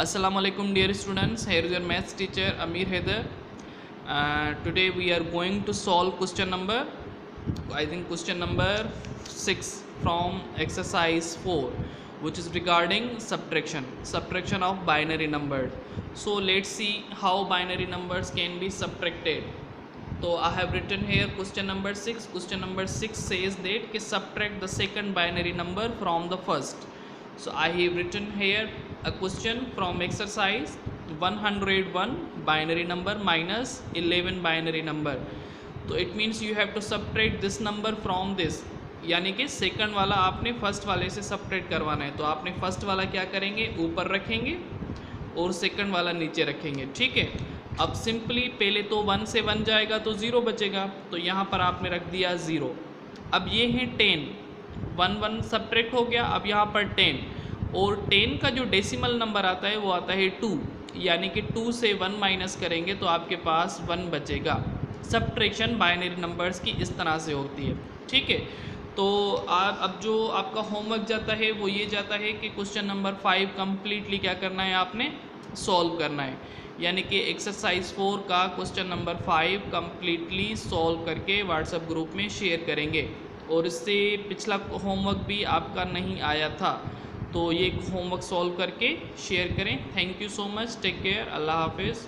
Assalamu alaikum dear students, here is your maths teacher Amir Haider. Today we are going to solve question number 6 from exercise 4, which is regarding subtraction of binary numbers. So let's see how binary numbers can be subtracted. So I have written here question number 6. Question number 6 says that subtract the second binary number from the first. So I have written here a question from exercise 101 binary number minus 11 binary number. तो it means you have to subtract this number from this, यानी कि second वाला आपने first वाले से subtract करवाना है। तो आपने फर्स्ट वाला क्या करेंगे, ऊपर रखेंगे और सेकंड वाला नीचे रखेंगे। ठीक है, अब सिंपली पहले तो 1 से 1 जाएगा तो 0 बचेगा, तो यहाँ पर आपने रख दिया 0। अब ये है 10, 1 सब्ट्रैक्ट हो गया, अब यहाँ पर 10 और 10 का जो डेसिमल नंबर आता है वो आता है 2, यानी कि 2 से 1 माइनस करेंगे तो आपके पास 1 बचेगा। सब्ट्रैक्शन बाइनरी नंबर्स की इस तरह से होती है। ठीक है, तो अब जो आपका होमवर्क जाता है वो ये जाता है कि क्वेश्चन नंबर 5 कम्प्लीटली क्या करना है, आपने सॉल्व करना है। यानी कि एक्सरसाइज 4 का क्वेश्चन नंबर 5 कम्प्लीटली सॉल्व करके व्हाट्सएप ग्रुप में शेयर करेंगे। और इससे पिछला होमवर्क भी आपका नहीं आया था, तो ये होमवर्क सॉल्व करके शेयर करें। Thank you so much, take care, अल्लाह हाफिज़।